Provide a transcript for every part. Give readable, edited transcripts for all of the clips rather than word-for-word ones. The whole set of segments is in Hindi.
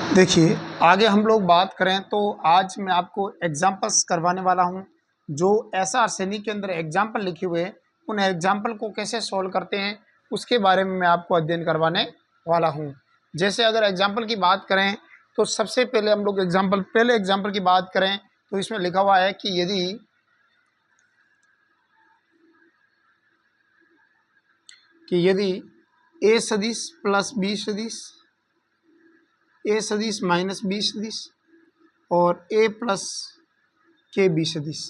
देखिए, आगे हम लोग बात करें तो आज मैं आपको एग्जाम्पल्स करवाने वाला हूं। जो एसआर सैनिक के अंदर एग्जाम्पल लिखे हुए हैं, उन एग्जाम्पल को कैसे सॉल्व करते हैं उसके बारे में मैं आपको अध्ययन करवाने वाला हूं। जैसे अगर एग्जाम्पल की बात करें तो सबसे पहले हम लोग पहले एग्जाम्पल की बात करें तो इसमें लिखा हुआ है कि यदि ए सदिश प्लस बी सदिश, ए सदिश माइनस बी सदिश और ए प्लस के बी सदिश,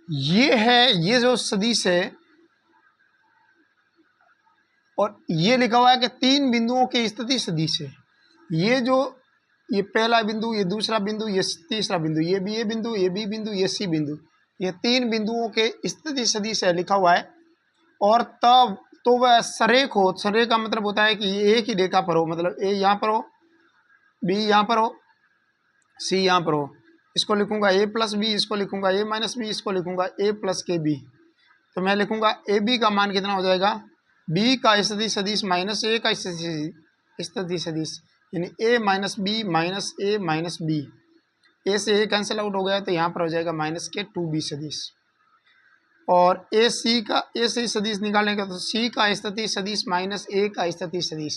ये जो सदिश है और ये लिखा हुआ है कि तीन बिंदुओं की स्थिति सदिश है। ये पहला बिंदु, ये दूसरा बिंदु, ये तीसरा बिंदु, ये बी ए बिंदु, ये बी बिंदु, ये सी बिंदु, ये तीन बिंदुओं के स्थिति सदिश है लिखा हुआ है। और तब तो वह सरेख हो, सरेख का मतलब होता है कि ये एक ही रेखा पर हो, मतलब ए यहाँ पर हो, बी यहाँ पर हो, सी यहाँ पर हो। इसको लिखूंगा ए प्लस बी, इसको लिखूंगा ए माइनस बी, इसको लिखूंगा ए प्लस के बी। तो मैं लिखूंगा ए बी का मान कितना हो जाएगा, बी का स्थिति सदिश माइनस ए का स्थिति सदिश, यानी ए माइनस बी माइनस ए माइनस बी। ए से ए कैंसिल आउट हो गया तो यहाँ पर हो जाएगा माइनस के 2b सदिश। और ए से सदिश निकालने का तो सी का स्थिति सदिश माइनस ए का स्थिति सदिश।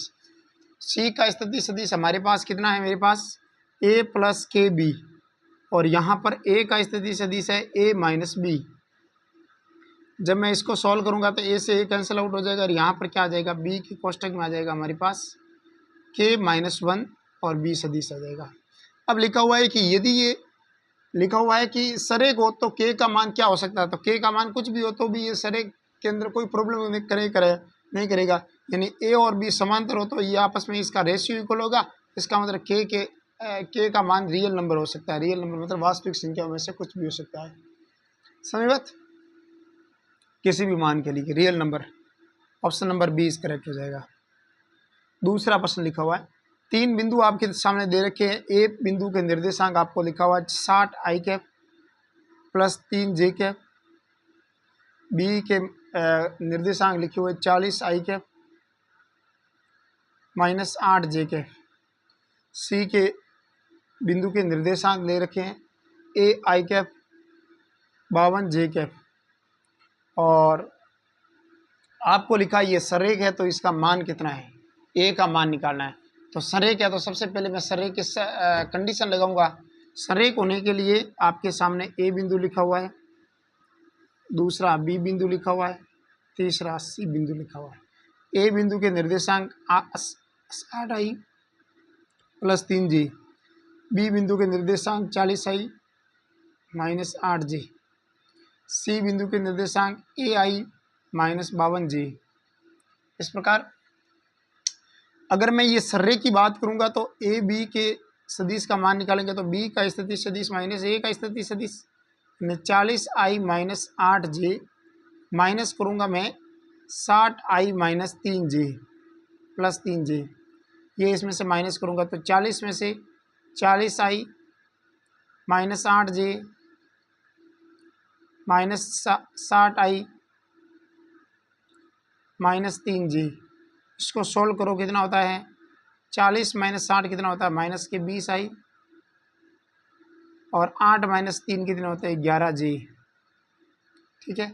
सी का स्थिति सदिश हमारे पास कितना है, मेरे पास ए प्लस के बी, और यहाँ पर ए का स्थिति सदिश है ए माइनस बी। जब मैं इसको सॉल्व करूंगा तो ए से ए कैंसिल आउट हो जाएगा और यहाँ पर क्या आ जाएगा, बी के कोष्टक में आ जाएगा हमारे पास के माइनस 1 और बी सदिश आ जाएगा। अब लिखा हुआ है कि यदि ये लिखा हुआ है कि सरेख हो तो के का मान क्या हो सकता है, तो के का मान कुछ भी हो तो भी ये सरेख के अंदर कोई प्रॉब्लम नहीं करेगा। यानी ए और बी समांतर हो तो ये आपस में इसका रेशियो इक्वल होगा। इसका मतलब के का मान रियल नंबर हो सकता है। रियल नंबर मतलब वास्तविक संख्या में से कुछ भी हो सकता है, समझ बात, किसी भी मान के लिए real number. Option number B is correct हो जाएगा। दूसरा प्रश्न लिखा हुआ है, तीन बिंदु आपके सामने दे रखे हैं। ए बिंदु के निर्देशांक आपको लिखा हुआ है 60 आई कैप प्लस 3 जे कैप, बी के निर्देशांक लिखे हुए 40 आई कैप माइनस 8 जे कैप, सी के बिंदु के निर्देशांक दे रखे हैं ए आई कैप 52 जे कैप, और आपको लिखा ये सरेख है तो इसका मान कितना है, ए का मान निकालना है। तो सरेख है तो सबसे पहले मैं सरेख की कंडीशन लगाऊंगा। सरेख होने के लिए आपके सामने ए बिंदु लिखा हुआ है, दूसरा बी बिंदु लिखा हुआ है, तीसरा सी बिंदु लिखा हुआ है। ए बिंदु के निर्देशांक 60 आई प्लस 3 जी, बी बिंदु के निर्देशांक 40 आई माइनस 8 जी, सी बिंदु के निर्देशांक ए आई माइनस 52 जी। इस प्रकार अगर मैं ये सरेख की बात करूंगा तो ए बी के सदिश का मान निकालेंगे तो बी का स्थिति सदिश माइनस ए का स्थिति सदिश 40 आई माइनस 8 जे माइनस करूंगा मैं 60 आई माइनस 3 जे प्लस 3 जे। ये इसमें से माइनस करूंगा तो 40 में से 40 आई माइनस 8 जे माइनस 60 आई माइनस 3 जी। इसको सोल्व करो कितना होता है, 40 माइनस 60 कितना होता है, माइनस के 20 आई, और 8 माइनस 3 कितना होता है 11 जी। ठीक है,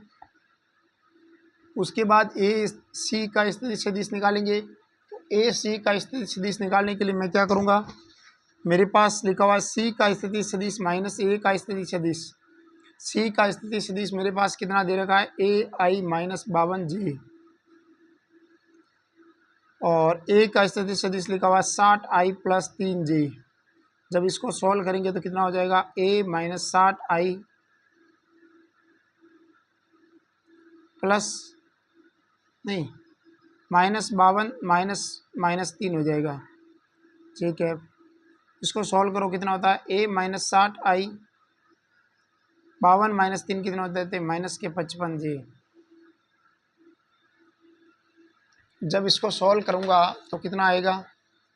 उसके बाद ए सी का स्थिति सदिश निकालेंगे। तो ए सी का स्थिति सदिश निकालने के लिए मैं क्या करूँगा, मेरे पास लिखा हुआ है सी का स्थिति सदिश माइनस ए का स्थिति सदिश। सी का स्थिति सदिश मेरे पास कितना दे रखा है, ए आई माइनस 52 जी, और ए का स्थिति सदिश लिखा हुआ है 60 आई प्लस 3 जी। जब इसको सॉल्व करेंगे तो कितना हो जाएगा, ए माइनस 60 आई प्लस नहीं माइनस 52 माइनस 3 हो जाएगा। ठीक है, इसको सॉल्व करो कितना होता है, ए माइनस 60 आई 52 माइनस 3 कितना होता है, माइनस के 55 जी। जब इसको सॉल्व करूंगा तो कितना आएगा,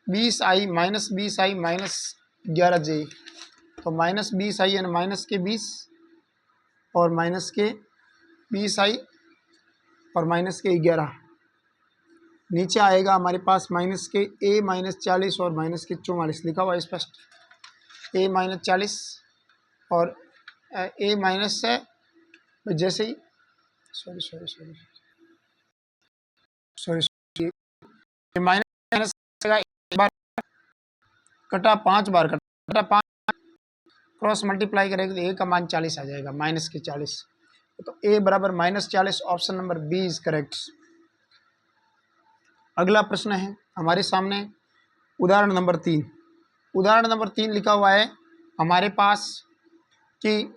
20 आई माइनस 11 जे, तो माइनस 20 आई यानी माइनस के 20 और माइनस के 20 आई और माइनस के 11, नीचे आएगा हमारे पास माइनस के a माइनस 40 और माइनस के 44 लिखा हुआ है स्पष्ट, a माइनस 40 और a माइनस है जैसे ही sorry sorry sorry sorry sorry minus एक बार कटा 5 बार कटा 5 क्रॉस मल्टीप्लाई करेंगे तो a का मान 40 आ जाएगा, माइनस के 40। तो a बराबर माइनस 40, option number B is correct. अगला प्रश्न है हमारे सामने उदाहरण नंबर 3। उदाहरण नंबर 3 लिखा हुआ है हमारे पास कि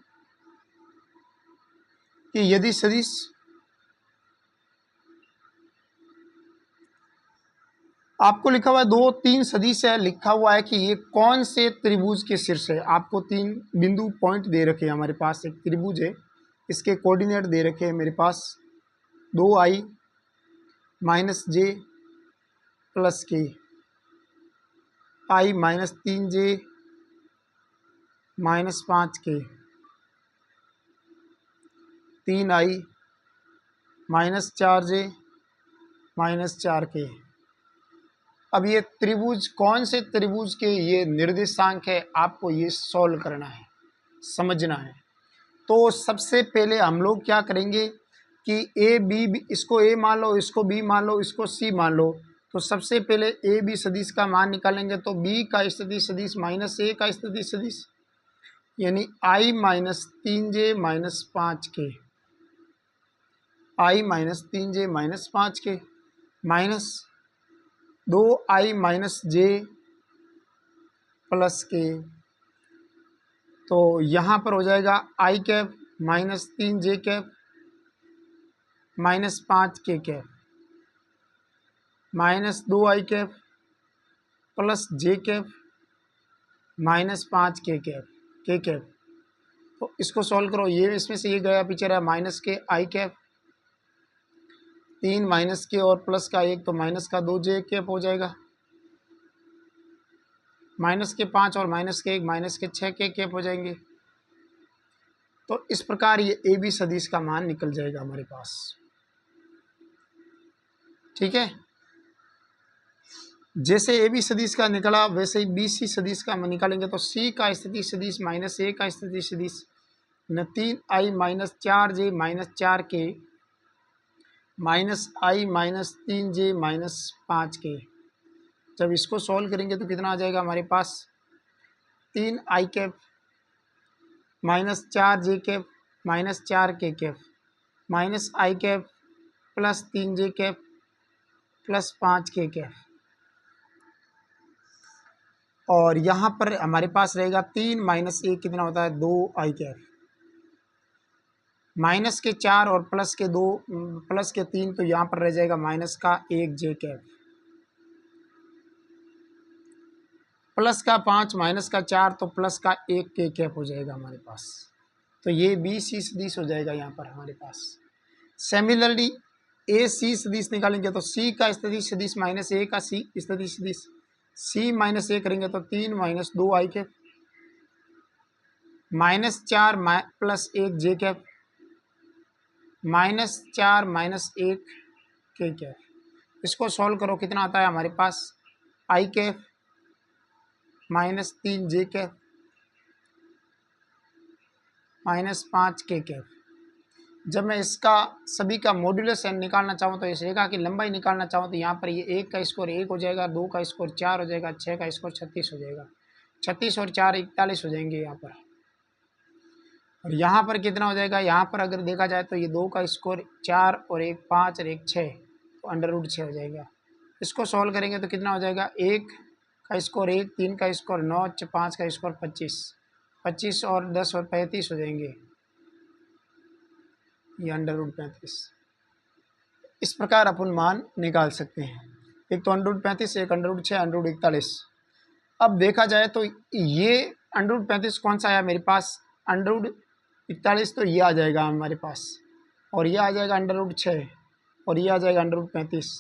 यदि सदिश आपको लिखा हुआ है 2 3 सदिश है, लिखा हुआ है कि ये कौन से त्रिभुज के शीर्ष है। आपको 3 बिंदु पॉइंट दे रखे हैं हमारे पास, एक त्रिभुज है, इसके कोऑर्डिनेट दे रखे हैं मेरे पास 2i माइनस जे प्लस के, i minus 3j minus 5k, 3i minus 4j minus 4k। अब ये त्रिभुज कौन से त्रिभुज के ये निर्देशांक है, आपको ये सॉल्व करना है, समझना है। तो सबसे पहले हम लोग क्या करेंगे कि ए बी, इसको ए मान लो, इसको बी मान लो, इसको सी मान लो। तो सबसे पहले ए बी सदिश का मान निकालेंगे तो बी का स्थिति सदिश माइनस ए का स्थिति सदिश, यानी i minus 3j minus 5k, i minus 3j minus 5k minus 2i minus j plus k. तो यहाँ पर हो जाएगा i cap minus 3j cap minus 5k cap minus 2i cap plus j cap minus 5k cap k cap. तो इसको सॉल्व करो, ये इसमें से ये गया पीछे रहा माइनस के आई कैप, 3 माइनस के और प्लस का 1 तो माइनस का 2j कैप हो जाएगा, माइनस के 5 और माइनस के 1 माइनस के 6k कैप हो जाएंगे। तो इस प्रकार ये ए बी सदिश का मान निकल जाएगा हमारे पास। ठीक है, जैसे ए बी सदिश का निकला वैसे ही बी सी सदिश का निकालेंगे। तो सी का स्थिति सदिश माइनस ए का स्थिति सदिश न 3i minus 4j minus 4k minus i minus 3j minus 5k। जब इसको सॉल्व करेंगे तो कितना आ जाएगा हमारे पास, 3i cap minus 4j cap minus 4k cap minus i cap plus 3j cap plus 5k cap. और यहाँ पर हमारे पास रहेगा 3 माइनस 1 कितना होता है, 2i कैप माइनस के 4 और प्लस के 2 प्लस के 3 तो यहाँ पर रह जाएगा माइनस का 1j कैप प्लस का 5 माइनस का 4 तो प्लस का 1k कैप हो जाएगा हमारे पास। तो ये बी सी सदिश हो जाएगा यहाँ पर हमारे पास। सिमिलरली ए सी सदिश निकालेंगे तो सी का स्थिति सदिश माइनस ए का सी स्थिति सदिश, सी माइनस ए करेंगे तो 3 minus 2i cap minus 4 plus 1j cap minus 4 minus 1k cap. इसको सॉल्व करो, कितना आता है हमारे पास, i cap minus 3j cap minus 5k cap. जब मैं इसका सभी का मॉड्यूलस निकालना चाहूँ तो इस रेखा की लंबाई निकालना चाहूँ तो यहाँ पर ये 1 का स्कोर 1 हो जाएगा, 2 का स्कोर 4 हो जाएगा, 6 का स्कोर 36 हो जाएगा, 36 और 4 41 हो जाएंगे यहाँ पर। और यहाँ पर कितना हो जाएगा, यहाँ पर अगर देखा जाए तो ये 2 का स्कोर 4 और 1 5 और 1 6 तो अंडर रूट 6 हो जाएगा। इसको सॉल्व करेंगे तो कितना हो जाएगा, 1 का स्कोर 1, 3 का स्कोर 9, 5 का स्कोर 25, 25 और 10 और 35 हो जाएंगे, ये अंडर रूट 35। इस प्रकार अपन मान निकाल सकते हैं, एक तो अंडर रूट 35, एक अंडर रूट 6, अंडर रूट 41। अब देखा जाए तो ये अंडर रूट 35 कौन सा आया मेरे पास, अंडर रूट 41 तो ये आ जाएगा हमारे पास, और ये आ जाएगा अंडर रूट 6 और ये आ जाएगा अंडर रूट 35।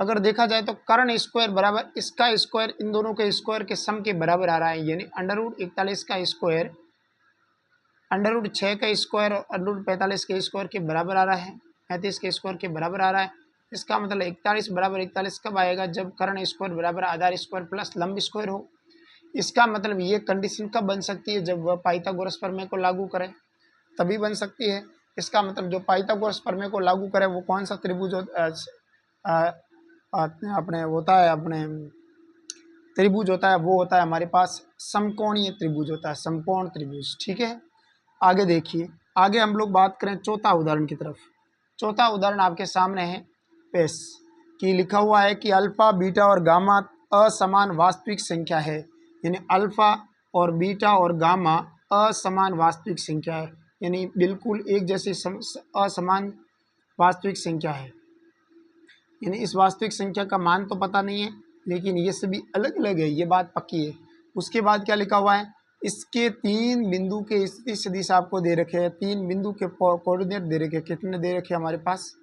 अगर देखा जाए तो कर्ण स्क्वायर बराबर इसका स्क्वायर इन दोनों के स्क्वायर के सम के बराबर आ रहा है, यानी अंडर रूट 41 का स्क्वायर अंडर रूट 6 का स्क्वायर और अंडर रूट 45 के स्क्वायर के बराबर आ रहा है, 35 के स्क्वायर के बराबर आ रहा है। इसका मतलब 41 बराबर 41 कब आएगा? जब कर्ण स्क्वायर बराबर आधार स्क्वायर प्लस लंब स्क्वायर हो। इसका मतलब ये कंडीशन कब बन सकती है? जब वह पाइथागोरस प्रमेय को लागू करे तभी बन सकती है। इसका मतलब जो पाइथागोरस प्रमेय को लागू करे वो कौन सा त्रिभुज अपने होता है, अपने त्रिभुज होता है, वो होता है हमारे पास समकोणीय त्रिभुज होता है, समकोण त्रिभुज। ठीक है, आगे देखिए, आगे हम लोग बात करें चौथा उदाहरण की तरफ। चौथा उदाहरण आपके सामने है पेश कि लिखा हुआ है कि अल्फा बीटा और गामा असमान वास्तविक संख्या है। यानी अल्फा और बीटा और गामा असमान वास्तविक संख्या है, यानी बिल्कुल एक जैसी असमान वास्तविक संख्या है। यानी इस वास्तविक संख्या का मान तो पता नहीं है, लेकिन ये सभी अलग अलग है, ये बात पक्की है। उसके बाद क्या लिखा हुआ है? इसके 3 बिंदु के स्थिति सदिश आपको दे रखे हैं, 3 बिंदु के कोऑर्डिनेट दे रखे हैं। कितने दे रखे हैं हमारे पास?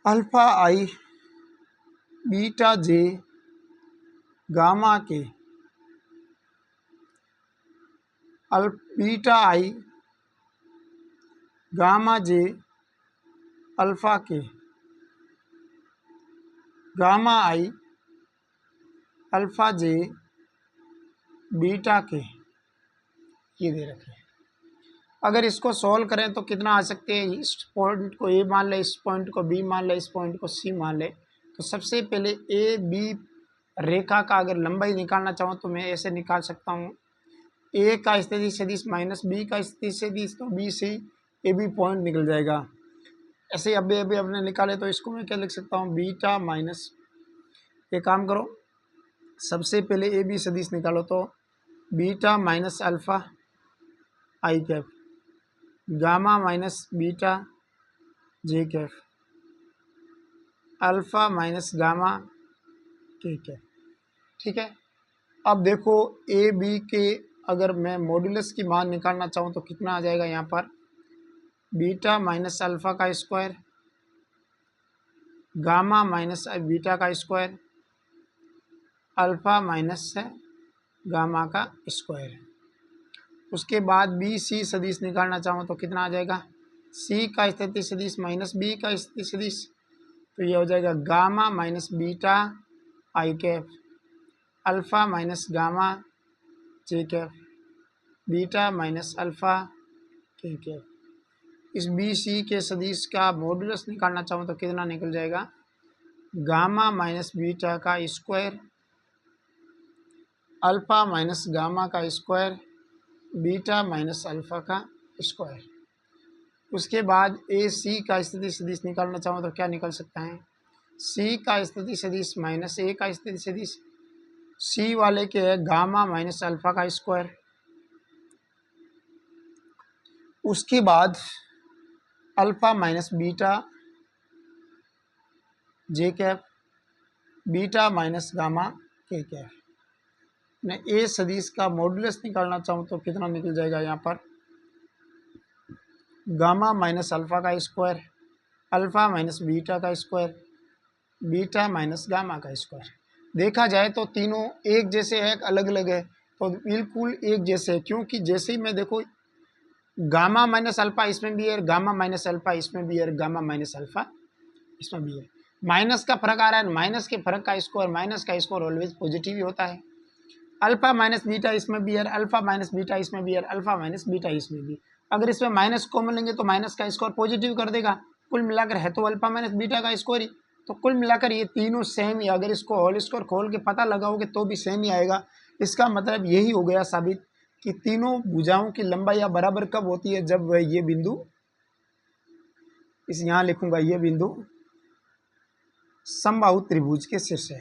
अल्फा आई, बीटा जे, गामा के, बीटा आई, गामा जे, अल्फा के, गामा आई, अल्फा जे, बीटा के, ये दे रखे हैं। अगर इसको सॉल्व करें तो कितना आ सकते हैं? इस पॉइंट को ए मान ले, इस पॉइंट को बी मान ले, इस पॉइंट को सी मान ले। तो सबसे पहले ए बी रेखा का अगर लंबाई निकालना चाहूँ तो मैं ऐसे निकाल सकता हूँ, ए का स्थिति सदिश माइनस बी का स्थिति सदिश, तो B C A B point निकल जाएगा। ऐसे अभी अभी हमने निकाले, तो इसको मैं क्या लिख सकता हूँ? बीटा माइनस, एक काम करो, सबसे पहले ए बी सदिश निकालो, तो बीटा माइनस अल्फा आई कैप, गामा माइनस बीटा जे कैफ, अल्फा माइनस गामा के कैफ। ठीक है, अब देखो ए बी के अगर मैं मॉड्यूलस की मान निकालना चाहूँ तो कितना आ जाएगा यहाँ पर? बीटा माइनस अल्फा का स्क्वायर, गामा माइनस बीटा का स्क्वायर, अल्फा माइनस गामा का स्क्वायर। उसके बाद बी सी सदिश निकालना चाहूँ तो कितना आ जाएगा? सी का स्थिति सदिश माइनस बी का स्थिति सदिश, तो ये हो जाएगा गामा माइनस बीटा आई कैफ, अल्फा माइनस गामा जे कैफ, बीटा माइनस अल्फा के कैफ। इस बी सी के सदिश का मॉड्यूलस निकालना चाहूँ तो कितना निकल जाएगा? गामा माइनस बीटा का स्क्वायर, अल्फा माइनस गामा का स्क्वायर, बीटा माइनस अल्फा का स्क्वायर। उसके बाद ए सी का स्थिति सदिश निकालना चाहूँ तो क्या निकल सकता है? सी का स्थिति सदिश माइनस ए का स्थिति सदिश, सी वाले के है गामा माइनस अल्फा का स्क्वायर। उसके बाद अल्फा माइनस बीटा जे कैफ, बीटा माइनस गामा के कैफ। मैं ए सदिश का मॉड्यूलस निकालना चाहूँ तो कितना निकल जाएगा यहाँ पर? गामा माइनस अल्फा का स्क्वायर, अल्फा माइनस बीटा का स्क्वायर, बीटा माइनस गामा का स्क्वायर। देखा जाए तो तीनों एक जैसे है, अलग अलग है, तो बिल्कुल एक जैसे है, क्योंकि जैसे ही मैं देखो गामा माइनस अल्फा इसमें भी है, गामा माइनस अल्फा इसमें भी है, गामा माइनस अल्फा इसमें भी है। माइनस का फर्क आ रहा है, माइनस के फर्क का स्कोर, माइनस का स्कोर ऑलवेज पॉजिटिव ही होता है। अल्फा माइनस बीटा इसमें भी है, अल्फा माइनस बीटा इसमें भी है, अल्फा माइनस बीटा इसमें भी। अगर इसमें माइनस कॉमन लेंगे तो माइनस का स्कोर पॉजिटिव कर देगा। कुल मिलाकर है तो अल्फा माइनस बीटा का स्कोर ही, तो कुल मिलाकर ये तीनों सेम ही। अगर इसको होल स्कोर खोल के पता लगाओगे तो भी सेम ही आएगा। इसका मतलब यही हो गया साबित कि तीनों भुजाओं की लंबाई या बराबर कब होती है? जब वह ये बिंदु, इस यहाँ लिखूंगा, ये बिंदु समबाहु त्रिभुज के शीर्ष है,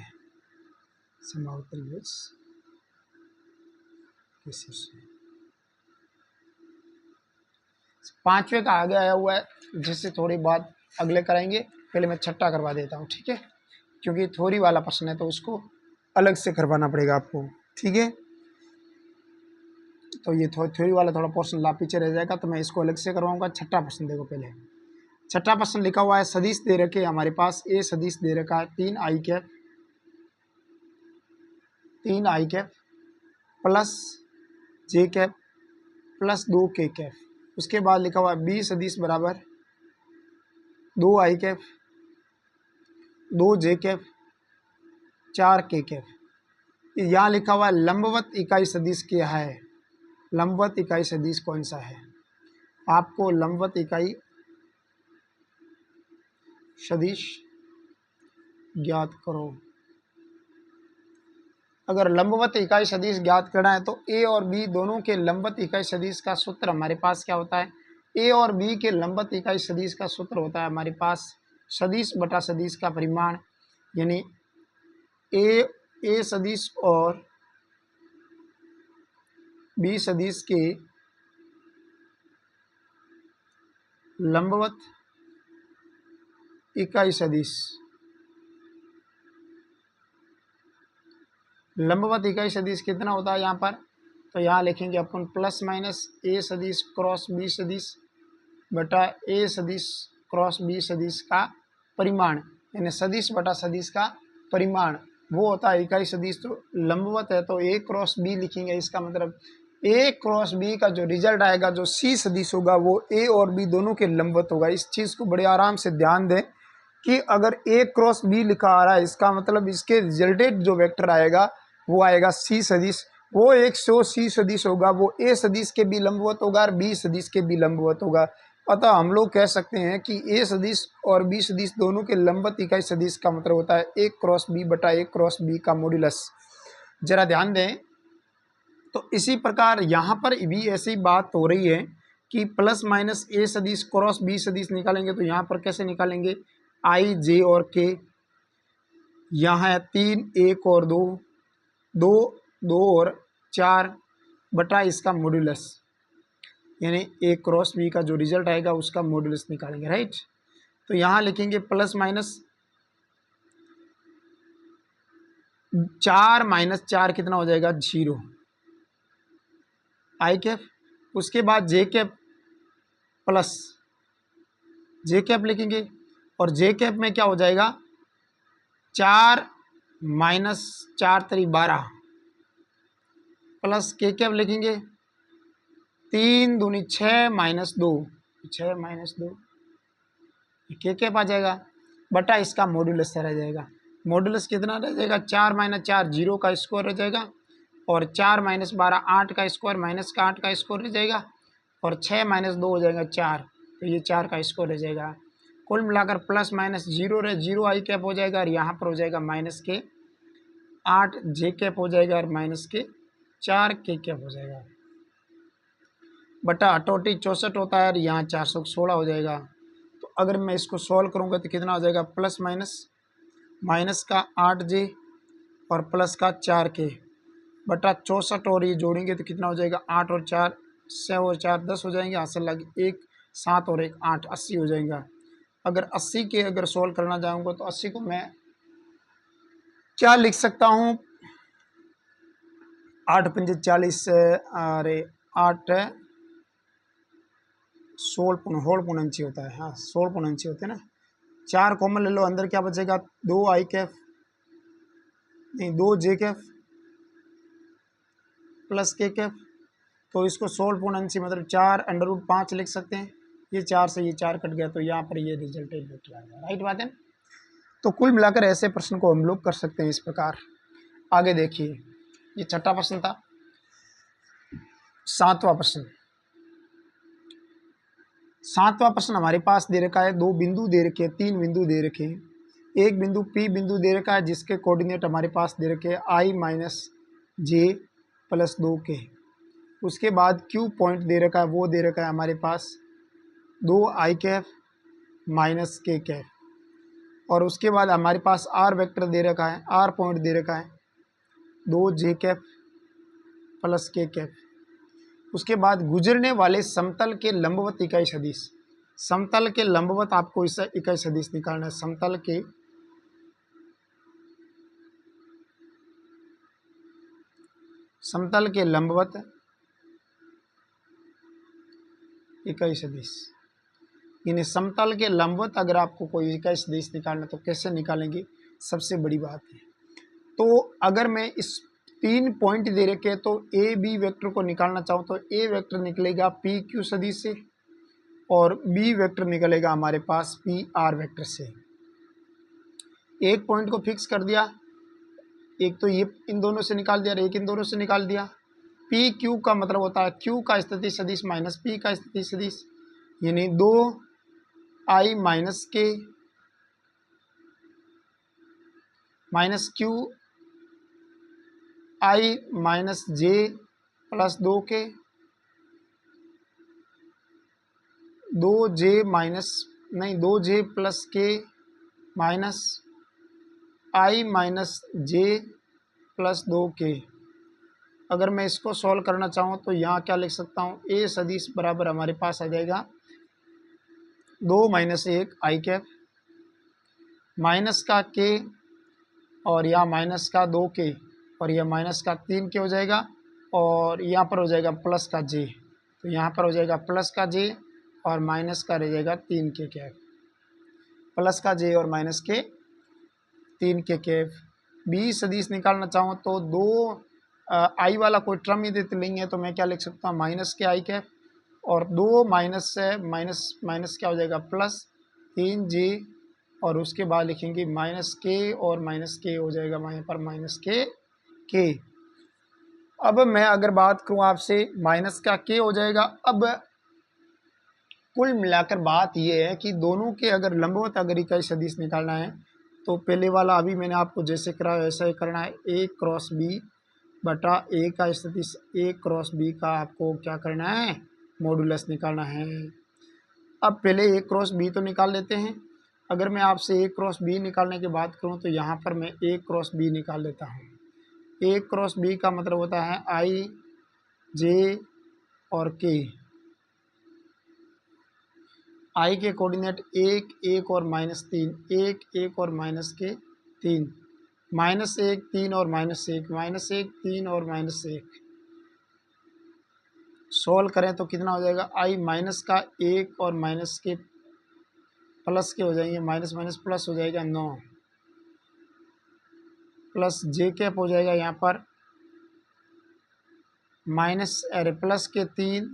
समबाहु त्रिभुज के शीर्ष है। पांचवे का आगे आया हुआ है, जिससे थोड़ी बात अगले कराएंगे। पहले मैं छठा करवा देता हूँ, ठीक है, क्योंकि थोड़ी वाला प्रश्न है तो उसको अलग से करवाना पड़ेगा आपको, ठीक है। तो ये थोड़ी वाला थोड़ा पोर्शन ला पीछे रह जाएगा, तो मैं इसको अलग से करवाऊंगा। छठा प्रश्न देखो, पहले छठा प्रश्न लिखा हुआ है, सदिश दे रखे हमारे पास, ए सदिश दे रखा है 3 i cap plus j cap plus 2 के कैप। उसके बाद लिखा हुआ है बी सदिश बराबर 2 आई कैप 2 जे कैप 4 के कैप। यहाँ लिखा हुआ है लंबवत इकाई सदिश क्या है, लंबवत इकाई सदिश कौन सा है। आपको लंबवत इकाई सदिश ज्ञात करो। अगर लंबवत इकाई सदिश ज्ञात करना है तो ए और बी दोनों के लंबवत इकाई सदिश का सूत्र हमारे पास क्या होता है, ए और बी के लंबवत इकाई सदिश का सूत्र होता है हमारे पास सदिश बटा सदिश का परिमाण, यानी ए सदिश और बी सदिश के लंबवत इकाई सदिश, लंबवत इकाई सदिश कितना होता है यहाँ पर, तो यहाँ लिखेंगे अपन प्लस माइनस ए सदिश क्रॉस बी सदिश बटा ए सदिश क्रॉस बी सदिश का परिमाण, यानी सदिश बटा सदिश का परिमाण वो होता है इकाई सदिश। तो लंबवत है तो ए क्रॉस बी लिखेंगे, इसका मतलब ए क्रॉस बी का जो रिजल्ट आएगा, जो सी सदिश होगा वो ए और बी दोनों के लंबवत होगा। इस चीज़ को बड़े आराम से ध्यान दें कि अगर ए क्रॉस बी लिखा आ रहा है, इसका मतलब इसके रिजल्टेड जो वेक्टर आएगा वो आएगा सी सदिश। वो एक सो सी सदिश होगा, वो ए सदिश के भी लंबवत होगा और बी सदिश के भी लंबवत होगा। अतः हम लोग कह सकते हैं कि ए सदिश और बी सदिश दोनों के लंबवत इकाई सदिश का मतलब होता है ए क्रॉस बी बटा ए क्रॉस बी का मॉड्यूलस। जरा ध्यान दें। तो इसी प्रकार यहाँ पर भी ऐसी बात हो रही है कि प्लस माइनस ए सदिश क्रॉस बी सदिश निकालेंगे तो यहाँ पर कैसे निकालेंगे, आई जे और के, यहाँ है 3 1 और 2 2 2 और 4 बटा इसका मॉड्यूलस, यानी ए क्रॉस बी का जो रिजल्ट आएगा उसका मॉड्यूलस निकालेंगे, राइट। तो यहाँ लिखेंगे प्लस माइनस 4 माइनस 4 कितना हो जाएगा 0 आई कैप। उसके बाद जे कैप प्लस जे कैप लिखेंगे और जे कैप में क्या हो जाएगा 4 माइनस 4 3 12 प्लस के कैप लिखेंगे 3 दूनी 6 माइनस 2 6 माइनस 2 के कैप आ जाएगा बटा इसका मॉड्यूलस रह जाएगा। मॉड्यूलस कितना रह जाएगा 4 माइनस 4 0 का स्क्वायर रह जाएगा और 4 माइनस 12 8 का स्क्वायर माइनस का 8 का स्क्वायर रह जाएगा और 6 माइनस 2 हो जाएगा 4, तो ये 4 का स्क्वायर रह जाएगा। कुल मिलाकर प्लस माइनस 0 आई कैप हो जाएगा और यहाँ पर हो जाएगा माइनस के 8 जे कैप हो जाएगा और माइनस के 4 के कैप हो जाएगा बटा 68 64 होता है और यहाँ 416 हो जाएगा। तो अगर मैं इसको सॉल्व करूँगा तो कितना हो जाएगा प्लस माइनस का 8 जे और प्लस का 4 के बटा 64 और ये जोड़ेंगे तो कितना हो जाएगा 8 और 4 6 और 4 10 हो जाएंगे, हासिल लगे 1 7 और 1 8 80 हो जाएगा। अगर 80 के अगर सॉल्व करना चाहूँगा तो 80 को मैं क्या लिख सकता हूँ 8 पंजे 40 अरे 8 16 होल पुनंची होता है, हाँ 16 पुनंची होते हैं ना। 4 कॉमन ले लो, अंदर क्या बचेगा 2 आई कैफ नहीं 2 जे कैफ प्लस के कैफ। तो इसको 16 पुनंची मतलब 4 अंडर रूट 5 लिख सकते हैं। ये 4 से ये 4 कट गया तो यहाँ पर ये रिजल्टेड वेक्टर आ गया, राइट बात है। तो कुल मिलाकर ऐसे प्रश्न को हम लोग कर सकते हैं इस प्रकार। आगे देखिए, ये छठा प्रश्न था। 7वां प्रश्न, 7वां प्रश्न हमारे पास दे रखा है 2 बिंदु दे रखे हैं, 3 बिंदु दे रखे हैं। एक बिंदु P बिंदु दे रखा है जिसके कोऑर्डिनेट हमारे पास दे रखे हैं I माइनस जे प्लस 2 के। उसके बाद Q पॉइंट दे रखा है, वो दे रखा है हमारे पास 2 आई कैफ माइनस के कैफ। और उसके बाद हमारे पास R वेक्टर दे रखा है, R पॉइंट दे रखा है 2 जे कैफ प्लस के कैफ। उसके बाद गुजरने वाले समतल के लंबवत इकाई सदिश, समतल के लंबवत आपको इस इकाई सदिश निकालना है। समतल के लंबवत इकाई सदिश, यानी समतल के लंबवत अगर आपको कोई इकाई सदिश निकालना तो कैसे निकालेंगे, सबसे बड़ी बात है। तो अगर मैं इस 3 पॉइंट दे रखे तो ए बी वेक्टर को निकालना चाहूँ तो ए वेक्टर निकलेगा पी क्यू सदिश से और बी वेक्टर निकलेगा हमारे पास पी आर वेक्टर से। एक पॉइंट को फिक्स कर दिया, एक तो ये इन दोनों से निकाल दिया और एक इन दोनों से निकाल दिया। पी क्यू का मतलब होता है क्यू का स्थिति सदिश माइनस पी का स्थिति सदिश, यानी 2i माइनस के minus Q I minus j plus 2k, 2j minus नहीं 2j प्लस के minus i minus j plus 2k। अगर मैं इसको सॉल्व करना चाहूँ तो यहाँ क्या लिख सकता हूँ, ए सदिश बराबर हमारे पास आ जाएगा 2 माइनस 1 आई कैप माइनस का k और यहाँ माइनस का 2k और यह माइनस का 3k हो जाएगा और यहाँ पर हो जाएगा प्लस का j, तो यहाँ पर हो जाएगा प्लस का j और माइनस का रह जाएगा 3k कैप, प्लस का j और माइनस के 3k कैप। बी सदिश निकालना चाहूँ तो 2 आई वाला कोई टर्म ही देते नहीं है तो मैं क्या लिख सकता हूँ माइनस के आई कैप और 2 माइनस से माइनस माइनस क्या हो जाएगा प्लस 3j और उसके बाद लिखेंगे माइनस के और माइनस के हो जाएगा वहाँ पर माइनस के। अब मैं अगर बात करूँ आपसे माइनस का के हो जाएगा। अब कुल मिलाकर बात यह है कि दोनों के अगर लंबवत अगर इकाई सदिश निकालना है तो पहले वाला अभी मैंने आपको जैसे कराया वैसा ही करना है, ए क्रॉस बी बटा ए का सदिश ए क्रॉस बी का आपको क्या करना है, मॉडुलस निकालना है। अब पहले ए क्रॉस बी तो निकाल लेते हैं। अगर मैं आपसे ए क्रॉस बी निकालने की बात करूं तो यहाँ पर मैं ए क्रॉस बी निकाल लेता हूँ। ए क्रॉस बी का मतलब होता है आई जे और के, आई के कोऑर्डिनेट 1 1 और -3, 1 1 और माइनस के 3, -1 3 और -1, -1 3 और -1। सोल्व करें तो कितना हो जाएगा, आई माइनस का 1 और माइनस के प्लस के हो जाएंगे, माइनस माइनस प्लस हो जाएगा 9 प्लस जे कैप हो जाएगा यहाँ पर माइनस अरे प्लस के 3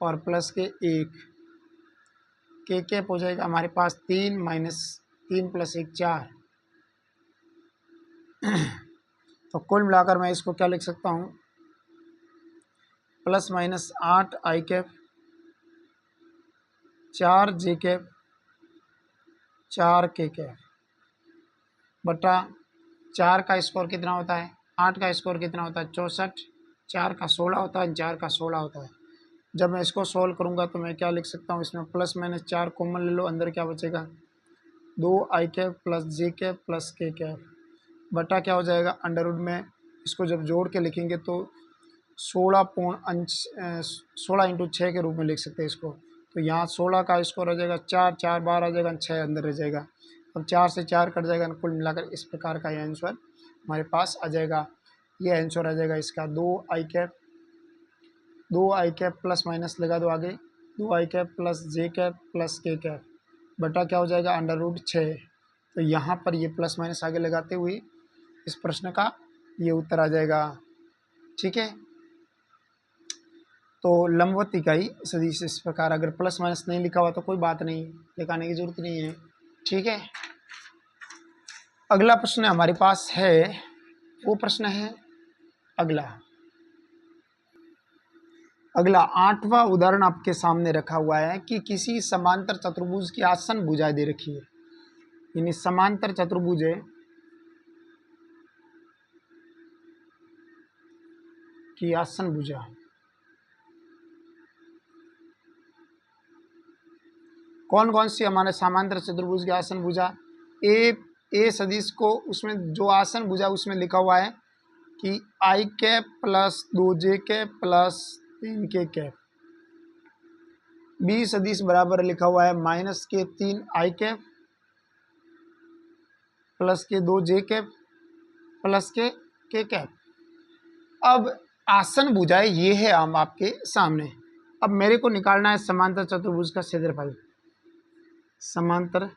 और प्लस के 1 के कैप हो जाएगा हमारे पास 3 माइनस 3 प्लस 1 4। तो कुल मिलाकर मैं इसको क्या लिख सकता हूँ, प्लस माइनस 8 आई कैप 4 जे कैप 4 के कैप बटा 4 का स्कोर कितना होता है, 8 का स्कोर कितना होता है 64, 4 का 16 होता है, 4 का 16 होता है। जब मैं इसको सॉल्व करूंगा तो मैं क्या लिख सकता हूँ, इसमें प्लस माइनस 4 कॉमन ले लो, अंदर क्या बचेगा 2 आई cap plus j cap plus k cap बटा क्या हो जाएगा अंडर रूट में। इसको जब जोड़ के लिखेंगे तो 16 इंटू 6 के रूप में लिख सकते हैं इसको। तो यहाँ 16 का स्कोर आ जाएगा 4 4 बार आ जाएगा, 6 अंदर रह जाएगा। अब 4 से 4 कट जाएगा, कुल मिलाकर इस प्रकार का यह आंसर हमारे पास आ जाएगा। ये आंसर आ जाएगा इसका 2 आई कैप प्लस माइनस लगा दो आगे 2 आई cap plus j cap plus k cap बटा क्या हो जाएगा अंडर रूट 6। तो यहाँ पर ये प्लस माइनस आगे लगाते हुए इस प्रश्न का ये उत्तर आ जाएगा। ठीक है, तो लंबवत इकाई सदिश इस प्रकार, अगर प्लस माइनस नहीं लिखा हुआ तो कोई बात नहीं, लिखाने की जरूरत नहीं है। ठीक है, अगला प्रश्न हमारे पास है, वो प्रश्न है अगला 8वां उदाहरण आपके सामने रखा हुआ है कि किसी समांतर चतुर्भुज की आसन भुजा दे रखी है, यानी समांतर चतुर्भुज है की आसन भुजा कौन कौन सी हमारे समांतर चतुर्भुज की आसन भुजा, ए सदिश को उसमें जो आसन भुजा उसमें लिखा हुआ है कि i cap plus 2j cap plus 3k cap. B सदिश बराबर लिखा हुआ है माइनस के 3 आई कैप प्लस के 2j cap plus k cap. अब आसन भुजाएं ये है हम आपके सामने। अब मेरे को निकालना है समांतर चतुर्भुज का क्षेत्रफल, समांतर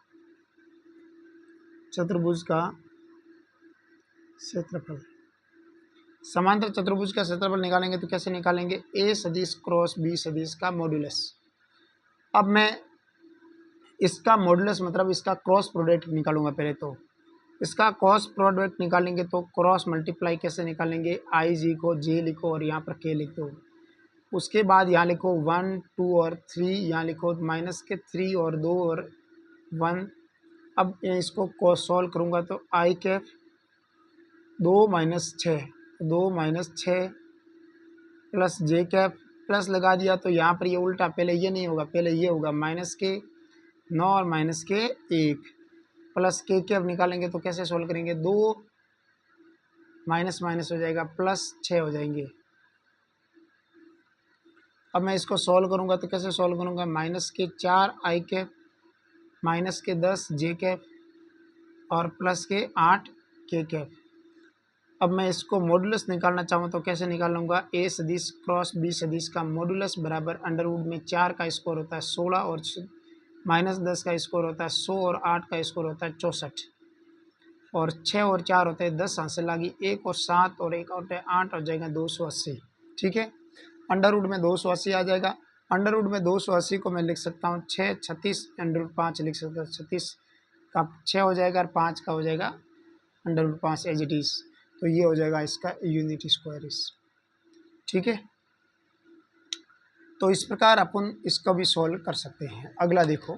चतुर्भुज का क्षेत्रफल। समांतर चतुर्भुज का क्षेत्रफल निकालेंगे तो कैसे निकालेंगे, ए सदिश क्रॉस बी सदिश का मॉड्यूलस। अब मैं इसका मॉडुलस मतलब इसका क्रॉस प्रोडक्ट निकालूंगा पहले। तो इसका क्रॉस प्रोडक्ट निकालेंगे तो क्रॉस मल्टीप्लाई कैसे निकालेंगे, आई जी को जे लिखो और यहाँ पर के लिख दो। उसके बाद यहाँ लिखो 1 2 और 3, यहाँ लिखो माइनस के 3 और 2 और 1। अब इसको सॉल्व करूँगा तो आई cap 2 minus 6, 2 minus 6 plus j cap plus लगा दिया तो यहाँ पर ये उल्टा, पहले ये नहीं होगा, पहले ये होगा माइनस के 9 और माइनस के 1 प्लस के कैप निकालेंगे तो कैसे सोल्व करेंगे, 2 माइनस माइनस हो जाएगा प्लस 6 हो जाएंगे। अब मैं इसको सॉल्व करूँगा तो कैसे सॉल्व करूँगा, माइनस के 4 आई कैप माइनस के 10 जे कैप और प्लस के 8 के कैप। अब मैं इसको मॉडुलस निकालना चाहूँ तो कैसे निकालूंगा, ए सदिश क्रॉस बी सदिश का मॉडुलस बराबर अंडर रूट में 4 का स्क्वायर होता है 16 और माइनस 10 का स्क्वायर होता है 100 और 8 का स्क्वायर होता है 64 और 6 और 4 होते हैं 10 हासिल लागी 1 और 7 और 1 होता है 8 हो जाएगा 280। ठीक है, अंडर रूट में 280 आ जाएगा। अंडर रूट में 280 को मैं लिख सकता हूँ 6 36 अंडर रूट 5 लिख सकता हूँ, 36 का 6 हो जाएगा और 5 का हो जाएगा under root 5 as it is. तो ये हो जाएगा इसका यूनिट स्क्वायर इस। ठीक है, तो इस प्रकार अपन इसको भी सॉल्व कर सकते हैं। अगला देखो,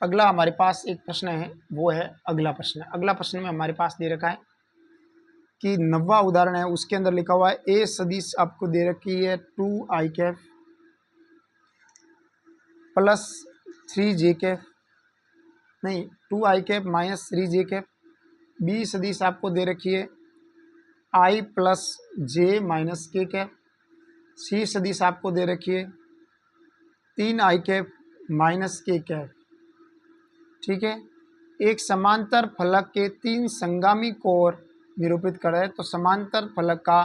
अगला हमारे पास एक प्रश्न है, वो है अगला प्रश्न। अगला प्रश्न में हमारे पास दे रखा है कि 90वां उदाहरण है, उसके अंदर लिखा हुआ है ए सदिश आपको दे रखी है 2 आई कैप प्लस 3 जे कैप, नहीं 2 आई कैप माइनस 3 जे कैप। बी सदिश आपको दे रखी है आई प्लस जे माइनस के कैप। सी सदिश आपको दे रखी है 3 i cap minus k cap. ठीक है, एक समांतर फलक के 3 संगामी कोण निरूपित करें तो समांतर फलक का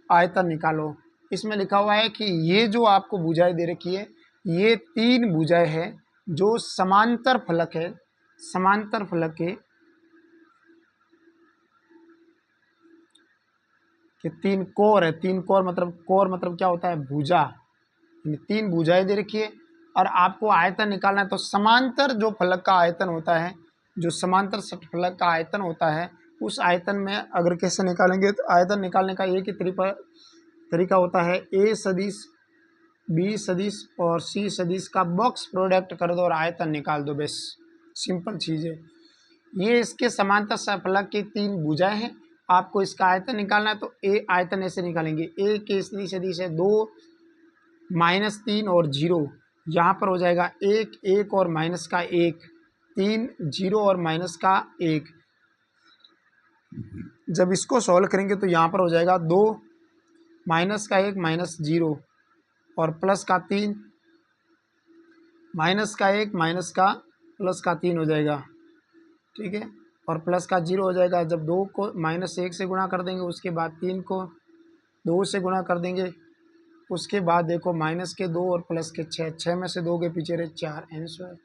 आयतन निकालो। इसमें लिखा हुआ है कि ये जो आपको भुजाएं दे रखी है, ये 3 भुजाएं हैं जो समांतर फलक है, समांतर फलक के 3 कोर है। 3 कोर मतलब क्या होता है, भुजा। 3 भुजाएं दे रखी है और आपको आयतन निकालना है। तो समांतर जो फलक का आयतन होता है, जो समांतर फलक का आयतन होता है, उस आयतन में अगर कैसे निकालेंगे तो आयतन निकालने का एक ही तरीका होता है, ए सदिश बी सदिश और सी सदिश का बॉक्स प्रोडक्ट कर दो और आयतन निकाल दो। बस सिंपल चीज़ है ये। इसके समांतर फलक की 3 भुजाएं हैं, आपको इसका आयतन निकालना है। तो ए आयतन ऐसे निकालेंगे, ए की स्थिति सदिश है 2 माइनस 3 और 0, यहाँ पर हो जाएगा 1 1 और माइनस का 1, 3 0 और माइनस का 1। जब इसको सॉल्व करेंगे तो यहाँ पर हो जाएगा 2 माइनस का 1 माइनस 0 और प्लस का 3 माइनस का 1 माइनस का प्लस का 3 हो जाएगा। ठीक है, और प्लस का 0 हो जाएगा। जब 2 को माइनस 1 से गुणा कर देंगे, उसके बाद 3 को 2 से गुणा कर देंगे, उसके बाद देखो माइनस के 2 और प्लस के 6, 6 में से 2 के पीछे रहे 4, आंसर।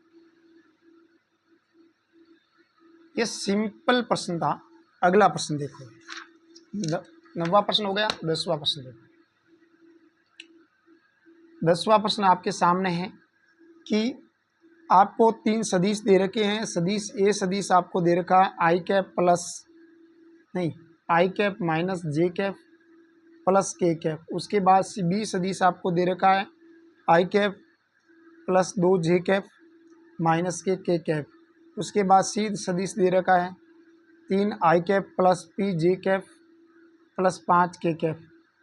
ये सिंपल प्रश्न था। अगला प्रश्न देखो, 9वां प्रश्न हो गया। 10वां प्रश्न देखो। 10वां प्रश्न आपके सामने है कि आपको 3 सदिश दे रखे हैं। सदिश ए सदिश आपको दे रखा है i cap i cap minus j cap plus k cap. उसके बाद बी सदिश आपको दे रखा है i cap plus 2 j cap minus k cap. उसके बाद सी सदिश दे रखा है 3 i cap plus p j cap plus 5 k cap.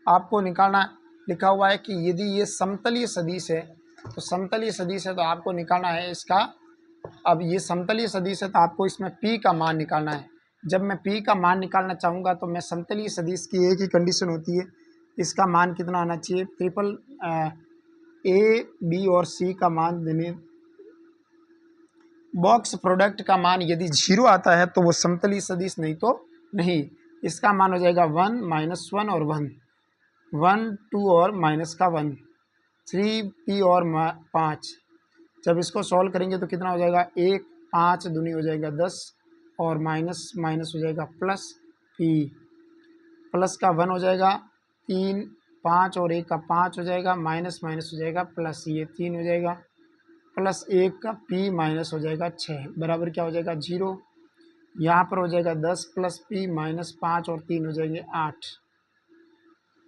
आपको निकालना लिखा हुआ है कि यदि ये समतलीय सदिश है, तो समतलीय सदिश है तो आपको निकालना है इसका। अब ये समतलीय सदिश है तो आपको इसमें p का मान निकालना है। जब मैं p का मान निकालना चाहूँगा तो मैं समतलीय सदिश की एक ही कंडीशन होती है, इसका मान कितना आना चाहिए, ट्रिपल ए बी और सी का मान देने। बॉक्स प्रोडक्ट का मान यदि 0 आता है तो वो समतलीय सदिश, नहीं तो नहीं। इसका मान हो जाएगा 1 माइनस 1 और 1, 1 2 और माइनस का 1, 3 p और 5। जब इसको सॉल्व करेंगे तो कितना हो जाएगा, 1 5 दूनी हो जाएगा 10 और माइनस माइनस हो जाएगा प्लस p, प्लस का 1 हो जाएगा 3 5 और 1 का 5 हो जाएगा, माइनस माइनस हो जाएगा प्लस, ये 3 हो जाएगा, प्लस 1 का p माइनस हो जाएगा 6 बराबर क्या हो जाएगा 0। यहाँ पर हो जाएगा 10 प्लस p माइनस 5 और 3 हो जाएंगे 8,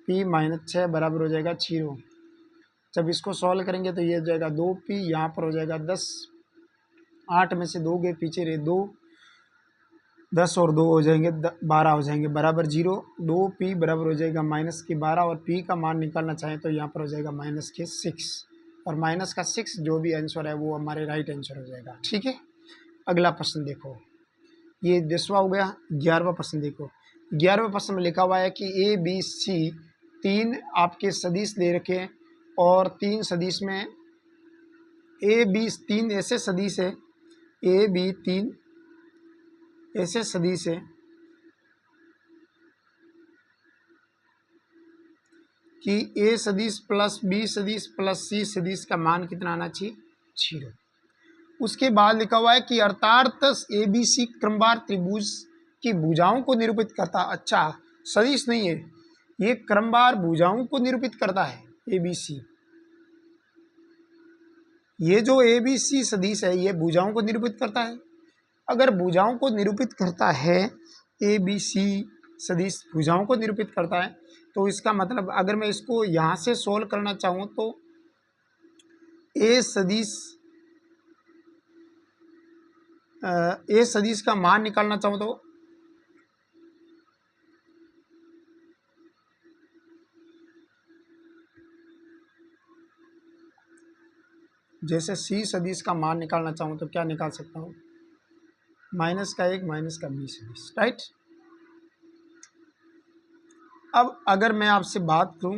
p माइनस 6 बराबर हो जाएगा 0। जब इसको सॉल्व करेंगे तो ये हो जाएगा 2p, यहाँ पर हो जाएगा 10, 8 में से 2 गए पीछे रहे 2, 10 और 2 हो जाएंगे 12 हो जाएंगे बराबर 0। 2p बराबर हो जाएगा माइनस के 12 और p का मान निकालना चाहें तो यहाँ पर हो जाएगा माइनस के 6 और माइनस का 6 जो भी आंसर है वो हमारे राइट आंसर हो जाएगा। ठीक है, अगला प्रश्न देखो, ये 10वां हो गया। 11वां प्रश्न देखो, 11वें प्रश्न में लिखा हुआ है कि ए बी सी 3 आपके सदिश दे रखे हैं और 3 सदिश में ए बी 3 ऐसे सदिश है, ए बी 3 ऐसे सदिश है कि ए सदिश प्लस बी सदिश प्लस सी सदिश का मान कितना आना चाहिए 0। उसके बाद लिखा हुआ है कि अर्थात ए बी सी क्रमवार त्रिभुज की भुजाओं को निरूपित करता। अच्छा, सदिश नहीं है, ये क्रमवार भुजाओं को निरूपित करता है ए बी सी। ये जो ए बी सी सदिश है ये भुजाओं को निरूपित करता है। अगर भुजाओं को निरूपित करता है, ए बी सी सदिश भुजाओं को निरूपित करता है, तो इसका मतलब अगर मैं इसको यहाँ से सोल्व करना चाहूँ तो ए सदिश का मान निकालना चाहूँ तो जैसे सी सदिश का मान निकालना चाहूँ तो क्या निकाल सकता हूँ, माइनस का 1 माइनस का बी सदिश, राइट। अब अगर मैं आपसे बात करूँ,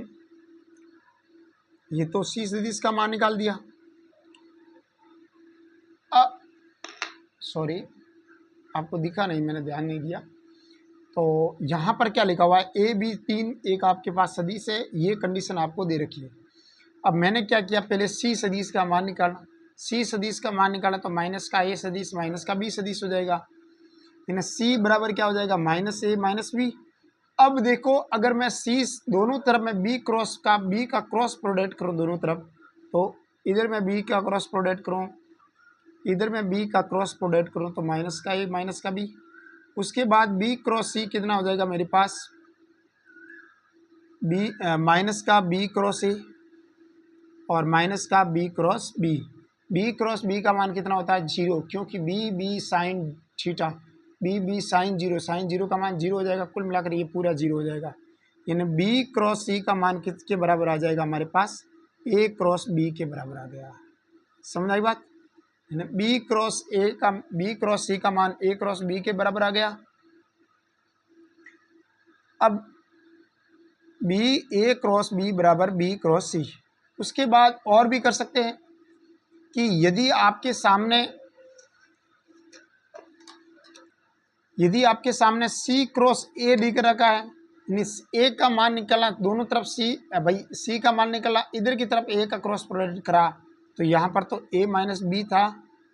ये तो सी सदिश का मान निकाल दिया। अब सॉरी आपको दिखा नहीं, मैंने ध्यान नहीं दिया। तो यहाँ पर क्या लिखा हुआ है, ए बी 3 एक आपके पास सदिश है, ये कंडीशन आपको दे रखी है। अब मैंने क्या किया, पहले सी सदिश का मान निकाला। सी सदिश का मान निकाला तो माइनस का ए सदिश माइनस का बी सदिश हो जाएगा, यानी सी बराबर क्या हो जाएगा माइनस ए माइनस बी। अब देखो, अगर मैं सी दोनों तरफ में बी का क्रॉस प्रोडक्ट करूँ दोनों तरफ, तो इधर मैं बी का क्रॉस प्रोडक्ट करूँ, इधर मैं बी का क्रॉस प्रोडक्ट करूँ तो माइनस का ए माइनस का बी। उसके बाद बी क्रॉस सी कितना हो जाएगा मेरे पास, बी माइनस का बी क्रॉस ए और माइनस का B cross B. B cross B का मान कितना होता है 0, क्योंकि B sine theta, B sine 0, sine 0 का मान 0 हो जाएगा। कुल मिलाकर ये पूरा 0 हो जाएगा, यानी बी क्रॉस सी का मान किसके बराबर आ जाएगा हमारे पास, ए क्रॉस बी के बराबर आ गया। समझ आई बात, यानी बी क्रॉस सी का मान ए क्रॉस बी के बराबर आ गया। अब बी ए क्रॉस बी बराबर बी क्रॉस सी। उसके बाद और भी कर सकते हैं कि यदि आपके सामने सी क्रॉस ए लिख रखा है, यानी ए का मान निकला दोनों तरफ सी, भाई सी का मान निकला, इधर की तरफ ए का क्रॉस प्रोडक्ट करा तो यहाँ पर तो ए माइनस बी था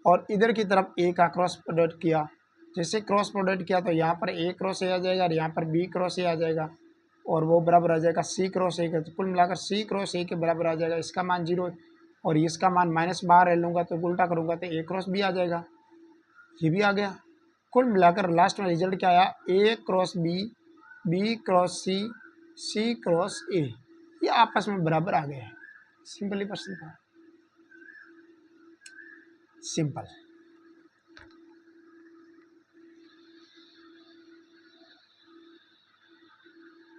और इधर की तरफ ए का क्रॉस प्रोडक्ट किया। जैसे क्रॉस प्रोडक्ट किया तो यहाँ पर ए क्रॉस ए आ जाएगा और यहाँ पर बी क्रॉस ए आ जाएगा और वो बराबर आ जाएगा सी क्रॉस ए का। तो कुल मिलाकर सी क्रॉस ए के बराबर आ जाएगा। इसका मान 0 और इसका मान माइनस बाहर ले लूँगा तो उल्टा करूँगा तो ए क्रॉस बी आ जाएगा, ये भी आ गया। कुल मिलाकर लास्ट में रिजल्ट क्या आया, a cross B, B cross c, c cross a, ये आपस में बराबर आ गए हैं। सिंपल ही प्रश्न था, सिंपल।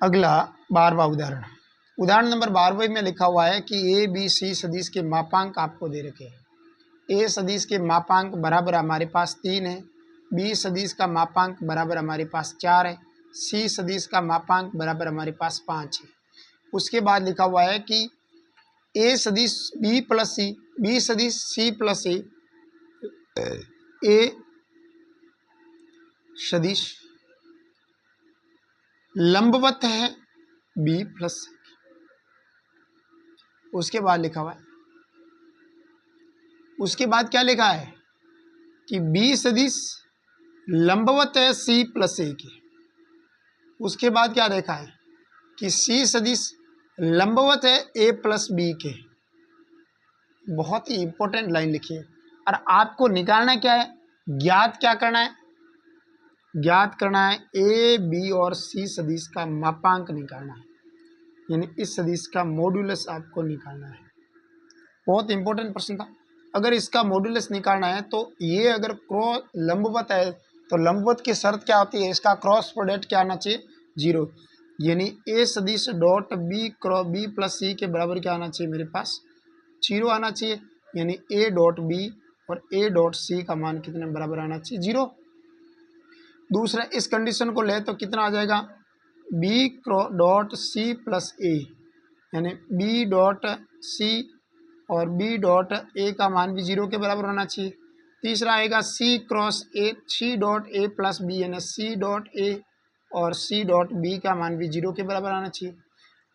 अगला 12वां उदाहरण नंबर 12 में लिखा हुआ है कि ए बी सी सदिश के मापांक आपको दे रखे हैं। ए सदिश के मापांक बराबर हमारे पास 3 है, बी सदिश का मापांक बराबर हमारे पास 4 है, सी सदिश का मापांक बराबर हमारे पास 5 है। उसके बाद लिखा हुआ है कि ए सदिश बी प्लस सी, बी सदिश सी प्लस ए सदिश लंबवत है बी प्लस। उसके बाद लिखा हुआ है, उसके बाद क्या लिखा है कि बी सदिश लंबवत है सी प्लस ए की। उसके बाद क्या देखा है कि सी सदिश लंबवत है ए प्लस बी के। बहुत ही इंपॉर्टेंट लाइन लिखी है। और आपको निकालना क्या है, ज्ञात क्या करना है, ज्ञात करना है ए बी और सी सदिश का मापांक निकालना है, यानी इस सदिश का मॉड्यूलस आपको निकालना है। बहुत इंपॉर्टेंट प्रश्न था। अगर इसका मॉड्यूलस निकालना है तो ये अगर क्रॉस लंबवत है तो लंबवत की शर्त क्या होती है, इसका क्रॉस प्रोडक्ट क्या आना चाहिए, 0, यानी ए सदिश dot b cross b plus c के बराबर क्या आना चाहिए, मेरे पास 0 आना चाहिए, यानी ए डॉट बी और ए डॉट सी का मान कितने बराबर आना चाहिए, 0। दूसरा इस कंडीशन को ले तो कितना आ जाएगा, बी डॉट सी प्लस ए, यानी बी डॉट सी और बी डॉट ए का मान भी 0 के बराबर होना चाहिए। तीसरा आएगा सी क्रॉस ए, सी डॉट ए प्लस बी, यानी सी डॉट ए और सी डॉट बी का मान भी 0 के बराबर आना चाहिए।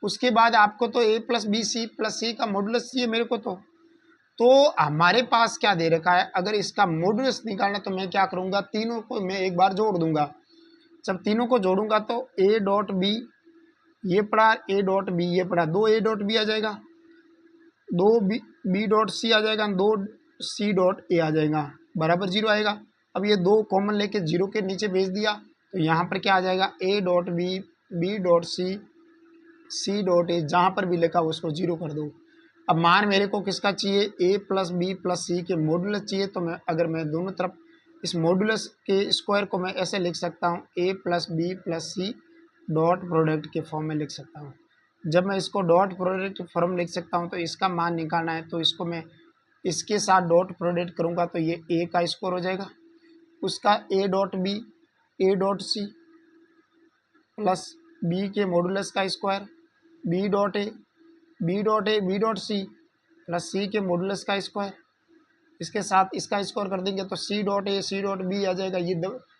उसके बाद आपको तो ए प्लस बी सी प्लस सी का मॉडुलस चाहिए मेरे को, तो हमारे पास क्या दे रखा है, अगर इसका मॉडुलस निकालना तो मैं क्या करूँगा, तीनों को मैं एक बार जोड़ दूंगा। जब तीनों को जोड़ूंगा तो ए डॉट बी ये पड़ा, ए डॉट बी ये पड़ा, 2 ए डॉट बी आ जाएगा, 2 बी डॉट सी आ जाएगा, 2 सी डॉट ए आ जाएगा, बराबर 0 आएगा। अब ये 2 कॉमन लेके 0 के नीचे भेज दिया तो यहाँ पर क्या आ जाएगा, A dot B, B dot C, C dot A, जहाँ पर भी लिखा उसको 0 कर दो। अब मान मेरे को किसका चाहिए, ए प्लस बी प्लस सी के मॉडुलस चाहिए। तो मैं दोनों तरफ इस मॉडुलस के स्क्वायर को मैं ऐसे लिख सकता हूँ, a plus b plus c dot product के फॉर्म में लिख सकता हूँ। जब मैं इसको डॉट प्रोडक्ट फॉर्म लिख सकता हूँ तो इसका मान निकालना है, तो इसको मैं इसके साथ डॉट प्रोडक्ट करूँगा तो ये ए का स्क्वायर हो जाएगा, उसका a dot b, a dot c plus b के मॉडुलस का square, b dot a, b dot a, b dot c plus c के मॉडुलस का स्क्वायर, इसके साथ इसका स्क्वायर कर देंगे तो c dot a, c dot b आ जाएगा। ये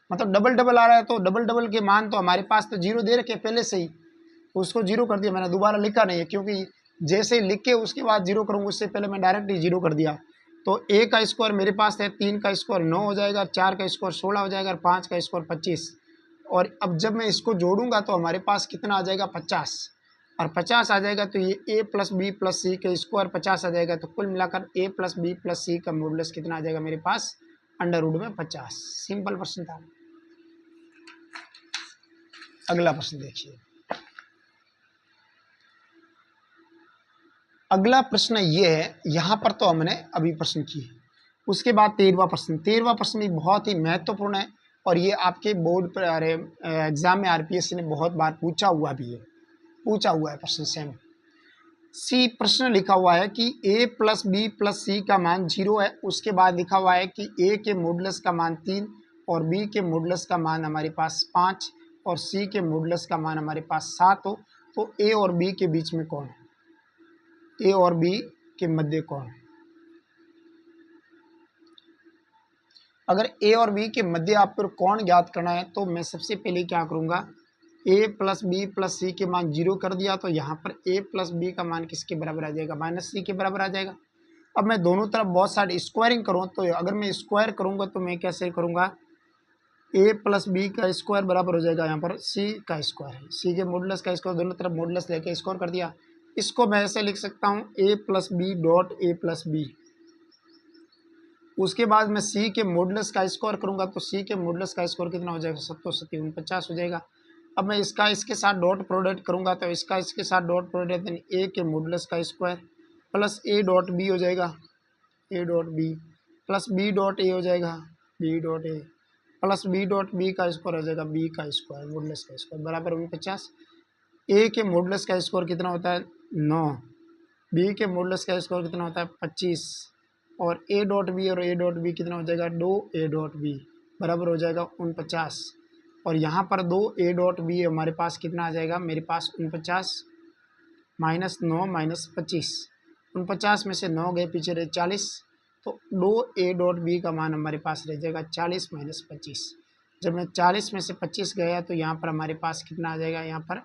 मतलब डबल डबल आ रहा है, तो डबल डबल के मान तो हमारे पास तो 0 दे रखे पहले से ही, तो उसको 0 कर दिया। मैंने दोबारा लिखा नहीं है, क्योंकि जैसे लिख के उसके बाद 0 करूँगा, उससे पहले मैं डायरेक्ट ही 0 कर दिया। तो ए का स्क्वायर मेरे पास है 3 का स्क्वायर 9 हो जाएगा, 4 का स्क्वायर 16 हो जाएगा और 5 का स्क्वायर 25। और अब जब मैं इसको जोड़ूंगा तो हमारे पास कितना आ जाएगा, 50, और 50 आ जाएगा तो ये ए प्लस बी प्लस सी के स्क्वायर 50 आ जाएगा। तो कुल मिलाकर ए प्लस बी प्लस सी का मॉडुलस कितना आ जाएगा मेरे पास, अंडर रूट में 50। सिंपल प्रश्न था। अगला प्रश्न देखिए। अगला प्रश्न ये है, यहाँ पर तो हमने अभी प्रश्न किए, उसके बाद 13वां प्रश्न। 13वां प्रश्न भी बहुत ही महत्वपूर्ण है और ये आपके बोर्ड पर एग्जाम में आरपीएससी ने बहुत बार पूछा हुआ भी है, पूछा हुआ है प्रश्न सेम। सी प्रश्न लिखा हुआ है कि ए प्लस बी प्लस सी का मान 0 है, उसके बाद लिखा हुआ है कि ए के मॉडुलस का मान 3 और बी के मॉडुलस का मान हमारे पास 5 और सी के मॉडुलस का मान हमारे पास 7 हो, तो ए और बी के बीच में कौन है, ए और बी के मध्य कौन है। अगर ए और बी के मध्य आपको कौन ज्ञात करना है तो मैं सबसे पहले क्या करूँगा, ए प्लस बी प्लस सी के मान 0 कर दिया, तो यहाँ पर ए प्लस बी का मान किसके बराबर आ जाएगा, माइनस सी के बराबर आ जाएगा। अब मैं दोनों तरफ बहुत सारी स्क्वायरिंग करूँ, तो अगर मैं स्क्वायर करूँगा तो मैं कैसे करूँगा, ए प्लस बी का स्क्वायर बराबर हो जाएगा यहाँ पर सी का स्क्वायर है, सी के मॉडुलस का स्क्वायर, दोनों तरफ मॉडुलस लेके स्क्वायर कर दिया। इसको मैं ऐसे लिख सकता हूँ, a plus B dot A plus b. उसके बाद मैं सी के मॉडुलस का स्क्वायर करूँगा तो सी के मॉडुलस का स्क्वायर कितना हो जाएगा, 7 7 49 हो जाएगा। अब मैं इसका इसके साथ डॉट प्रोडक्ट करूँगा तो इसका इसके साथ डॉट प्रोडक्ट, यानी ए के मॉडुलस का square plus A dot B हो जाएगा, A dot B plus B dot A हो जाएगा, बी डॉट ए प्लस बी डॉट बी का स्क्वायर हो जाएगा, बी का स्क्वायर मॉडुलस का स्क्वायर बराबर 49। ए के मॉडुलस का स्क्वायर कितना होता है, 9, बी के मॉडुलस का स्क्वायर कितना होता है, 25, और ए डॉट बी और ए डॉट बी कितना हो जाएगा, 2 ए डॉट बी बराबर हो जाएगा 49। और यहाँ पर 2 ए डॉट बी हमारे पास कितना आ जाएगा, मेरे पास 49 माइनस 9 माइनस 25, 49 में से 9 गए पीछे रहे 40, तो 2 ए डॉट बी का मान हमारे पास रह जाएगा 40 माइनस 25। जब मैं 40 में से 25 गया तो यहाँ पर हमारे पास कितना आ जाएगा, यहाँ पर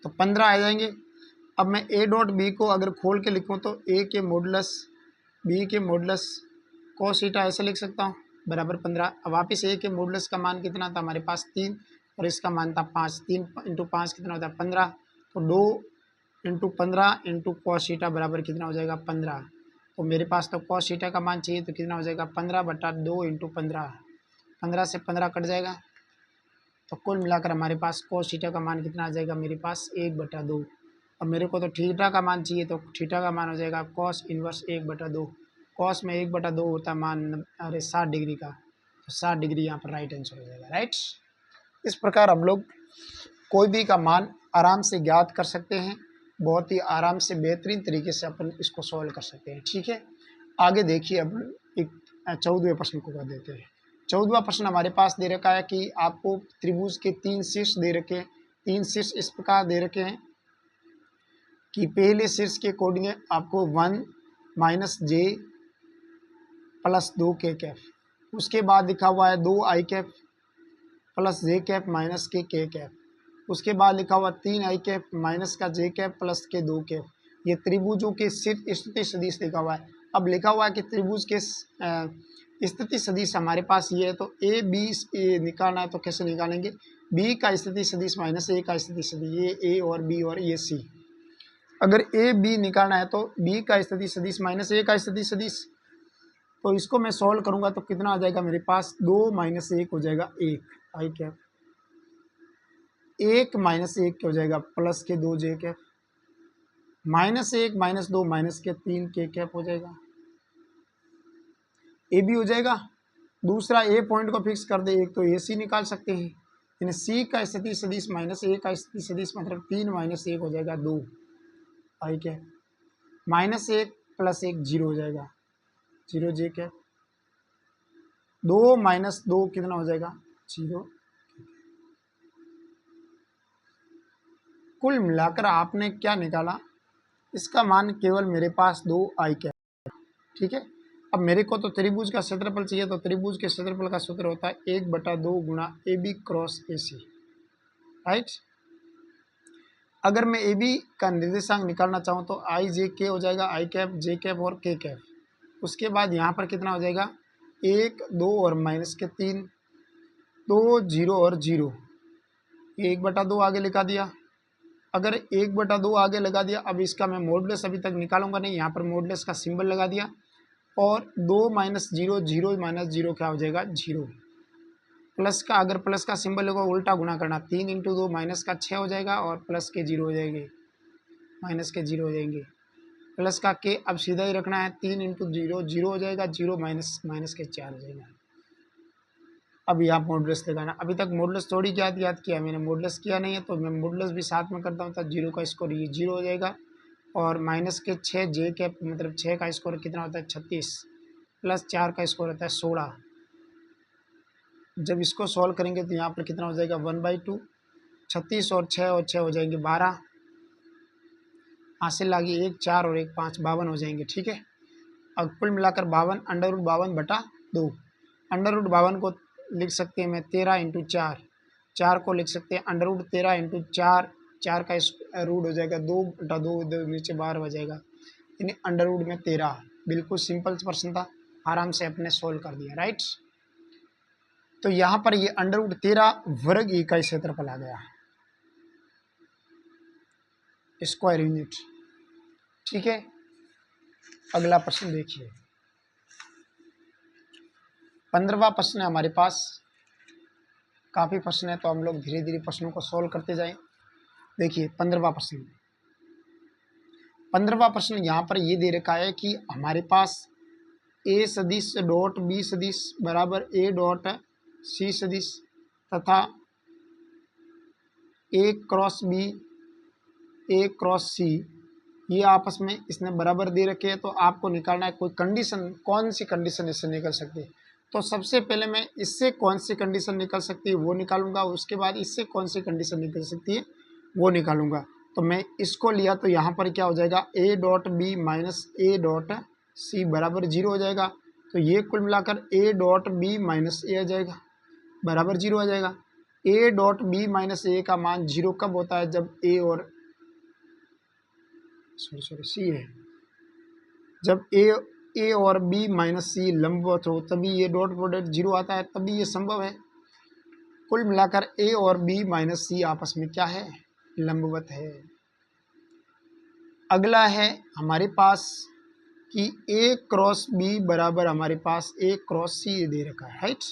तो 15 आ जाएंगे। अब मैं ए डॉट बी को अगर खोल के लिखूँ तो ए के मॉडुलस बी के मॉडुलस कोस थीटा ऐसे लिख सकता हूँ, बराबर 15। अब वापिस ए के मॉडुलस का मान कितना था हमारे पास 3 और इसका मान था 5। 3 इंटू 5 कितना होता है 15, तो 2 इंटू 15 इंटू कॉस थीटा बराबर कितना हो जाएगा 15। तो मेरे पास तो कॉस थीटा का मान चाहिए, तो कितना हो जाएगा 15/2 इंटू 15, 15 से 15 कट जाएगा, तो कुल मिलाकर हमारे पास कॉस थीटा का मान कितना आ जाएगा मेरे पास 1/2। अब मेरे को तो थीटा का मान चाहिए, तो थीटा का मान हो जाएगा कॉस इनवर्स 1/2। कॉस में 1/2 होता है मान, अरे 60 डिग्री का, तो 60 डिग्री यहाँ पर राइट आंसर हो जाएगा। राइट, इस प्रकार हम लोग कोई भी का मान आराम से ज्ञात कर सकते हैं, बहुत ही आराम से बेहतरीन तरीके से अपन इसको सॉल्व कर सकते हैं। ठीक है, आगे देखिए, अब एक 14वें प्रश्न को कर देते हैं। 14वां प्रश्न हमारे पास दे रखा है कि आपको त्रिभुज के 3 शीर्ष दे रखे हैं। 3 शीर्ष इस प्रकार दे रखे हैं कि पहले शीर्ष के कोऑर्डिनेट आपको 1 - j + 2 k कैप, उसके बाद लिखा हुआ है 2 i cap + j cap - k k cap, उसके बाद लिखा हुआ 3 i cap - j cap + k 2 cap. ये त्रिभुजों के सिर्फ स्थिति सदिश लिखा हुआ है। अब लिखा हुआ है कि त्रिभुज के स्थिति सदिश हमारे पास ये है, तो ए बी निकालना है, तो कैसे निकालेंगे, बी का स्थिति सदिश - ए का स्थिति सदिश, ये ए और बी और ये सी। अगर ए बी निकालना है तो बी का स्थिति सदिश - ए का स्थिति सदिश, तो इसको मैं सॉल्व करूंगा तो कितना आ जाएगा मेरे पास 2 - 1 हो जाएगा 1 आई कैप, 1 - 1 हो जाएगा + के 2 जे कैप, -1 - 2 - के 3 के कैप हो जाएगा, ए बी हो जाएगा। दूसरा ए पॉइंट को फिक्स कर दे, एक तो ए सी निकाल सकते हैं, यानी सी का स्थिति सदिश - ए का स्थिति सदिश मतलब 3 - 1 हो जाएगा 2 आई कैप, -1 + 1 0 हो जाएगा 0 जे कैप, 2 - 2 कितना हो जाएगा 0। कुल मिलाकर आपने क्या निकाला, इसका मान केवल मेरे पास 2 आई कैप। ठीक है, अब मेरे को तो त्रिभुज का क्षेत्रफल चाहिए, तो त्रिभुज के क्षेत्रफल का सूत्र होता है 1/2 गुणा A B cross A C. Right, अगर मैं ए बी का निर्देशांक निकालना चाहूँ तो आई जे के हो जाएगा, आई कैप जे कैप और के कैप। उसके बाद यहाँ पर कितना हो जाएगा 1 2 और -3, 2 0 और 0, ये 1/2 आगे लिखा दिया। अगर 1/2 आगे लगा दिया, अब इसका मैं मॉडुलस अभी तक निकालूंगा नहीं, यहाँ पर मॉडुलस का सिंबल लगा दिया, और 2 - 0 0 - 0 क्या हो जाएगा 0, प्लस का अगर प्लस का सिंबल होगा उल्टा गुणा करना, 3 × 2 -6 हो जाएगा, और प्लस के 0 हो जाएंगे, माइनस के 0 हो जाएंगे, प्लस का के अब सीधा ही रखना है, 3 × 0 0 हो जाएगा, 0 माइनस के 4 हो जाएगा। अब यहाँ मॉडुलस लगाना, अभी तक मॉडुलस थोड़ी याद किया मैंने, मॉडुलस किया नहीं है तो मैं मॉडुलस भी साथ में करता हूँ, तो 0 का स्कोर ये 0 हो जाएगा, और -6 जे कैप मतलब 6 का स्कोर कितना होता है 36, + 4 का स्कोर होता है 16। जब इसको सॉल्व करेंगे तो यहाँ पर कितना हो जाएगा 1/2, 36 और 6 हो जाएंगे 12, हासिल लागी 1 4 और 1 5 52 हो जाएंगे। ठीक है, अब कुल मिलाकर 52 √52/2, √52 को लिख सकते हैं मैं 13 × 4, 4 को लिख सकते हैं √13 × 4, 4 का रूट हो जाएगा 2/2, नीचे 12 हो जाएगा, यानी √13। बिल्कुल सिंपल प्रश्न था, आराम से अपने सोल्व कर दिया। राइट, तो यहाँ पर ये √13 वर्ग इकाई क्षेत्रफल आ गया, स्क्वायर यूनिट। ठीक है, अगला प्रश्न देखिए, 15वां प्रश्न है हमारे पास, काफ़ी प्रश्न है तो हम लोग धीरे धीरे प्रश्नों को सॉल्व करते जाएं। देखिए 15वां प्रश्न यहाँ पर ये दे रखा है कि हमारे पास ए सदिश डॉट बी सदिश बराबर ए डॉट सी सदिश तथा ए क्रॉस बी ए क्रॉस सी ये आपस में इसने बराबर दे रखे हैं, तो आपको निकालना है कोई कंडीशन, कौन सी कंडीशन इससे निकल सकती है। तो सबसे पहले मैं इससे कौन सी कंडीशन निकल सकती है वो निकालूंगा, उसके बाद इससे कौन सी कंडीशन निकल सकती है वो निकालूंगा। तो मैं इसको लिया तो यहाँ पर क्या हो जाएगा A dot B minus A dot C बराबर 0 हो जाएगा, तो ये कुल मिलाकर A dot B minus A आ जाएगा बराबर 0 आ जाएगा। A dot B minus A का मान 0 कब होता है, जब ए और सी है, जब ए और बी माइनस सी लंबवत हो तभी ये डॉट प्रोडक्ट 0 आता है, तभी ये संभव है। कुल मिलाकर ए और बी माइनस सी आपस में क्या है, लंबवत है। अगला है हमारे पास कि ए क्रॉस बी बराबर हमारे पास ए क्रॉस सी ये दे रखा है, राइट।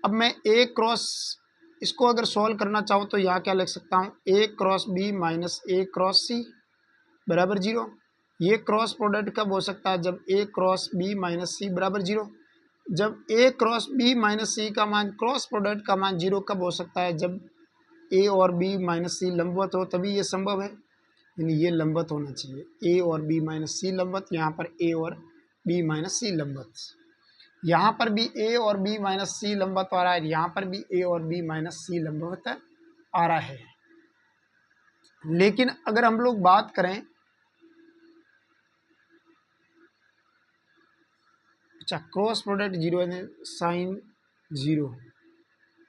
अब मैं ए क्रॉस इसको अगर सॉल्व करना चाहूँ तो यहाँ क्या लिख सकता हूँ, ए क्रॉस बी माइनस ए क्रॉस सी बराबर 0। ये क्रॉस प्रोडक्ट कब हो सकता है, जब ए क्रॉस बी माइनस सी बराबर 0। जब ए क्रॉस बी माइनस सी का मान, क्रॉस प्रोडक्ट का मान 0 कब हो सकता है, जब ए और बी माइनस सी लंबवत हो, तभी ये संभव है। यानी ये लंबवत होना चाहिए, ए और बी माइनस सी लंबवत, यहाँ पर ए और बी माइनस सी लंबवत, यहाँ पर भी ए और बी माइनस सी लंबवत आ रहा है, यहाँ पर भी ए और बी माइनस सी लंबवत आ रहा है। लेकिन अगर हम लोग बात करें, अच्छा क्रॉस प्रोडक्ट 0 है, साइन 0,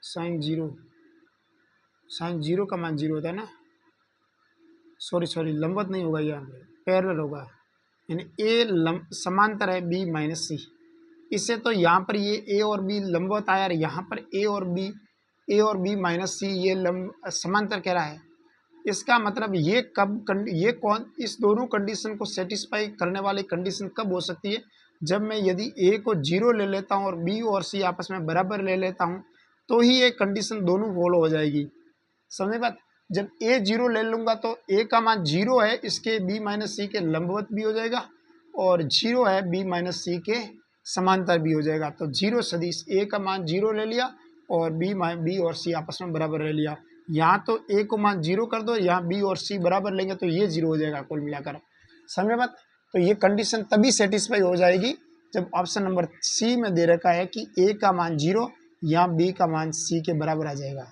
साइन 0 का मान 0 होता है ना, सॉरी लंबवत नहीं होगा, यहाँ पे पैरेलल होगा, यानी ए समांतर है बी माइनस सी, इससे तो यहाँ पर ये ए और बी लंबवत आया, यहाँ पर ए और बी माइनस सी ये समांतर कह रहा है। इसका मतलब ये इस दोनों कंडीशन को सेटिस्फाई करने वाली कंडीशन कब हो सकती है, जब मैं यदि ए को 0 ले लेता हूँ और बी और सी आपस में बराबर ले लेता हूँ, तो ही ये कंडीशन दोनों फॉलो हो जाएगी। समझे बात। जब ए 0 ले लूँगा तो ए का मान 0 है, इसके बी माइनस सी के लंबवत भी हो जाएगा, और 0 है बी माइनस सी के समांतर भी हो जाएगा। तो 0 सदिश ए का मान 0 ले लिया और बी और सी आपस में बराबर ले लिया। यहाँ तो ए को मान 0 कर दो, यहाँ बी और सी बराबर लेंगे तो ये 0 हो जाएगा कुल मिलाकर। समझे बात। तो ये कंडीशन तभी सेटिस्फाई हो जाएगी जब ऑप्शन नंबर सी में दे रखा है कि ए का मान 0 या बी का मान सी के बराबर आ जाएगा।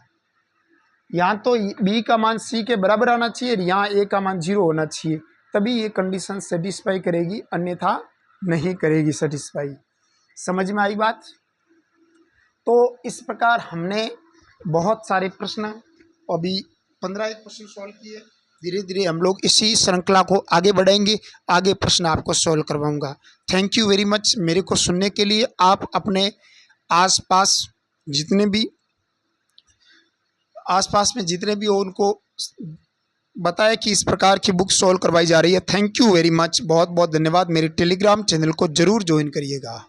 यहाँ तो बी का मान सी के बराबर आना चाहिए, यहाँ ए का मान 0 होना चाहिए, तभी ये कंडीशन सेटिस्फाई करेगी, अन्यथा नहीं करेगी सेटिस्फाई। समझ में आई बात। तो इस प्रकार हमने बहुत सारे प्रश्न अभी 15 प्रश्न सॉल्व किए। धीरे धीरे हम लोग इसी श्रृंखला को आगे बढ़ाएंगे, आगे प्रश्न आपको सॉल्व करवाऊंगा। थैंक यू वेरी मच मेरे को सुनने के लिए। आप अपने आसपास में जितने भी हो उनको बताया कि इस प्रकार की बुक सॉल्व करवाई जा रही है। थैंक यू वेरी मच, बहुत बहुत धन्यवाद। मेरे टेलीग्राम चैनल को जरूर ज्वाइन करिएगा।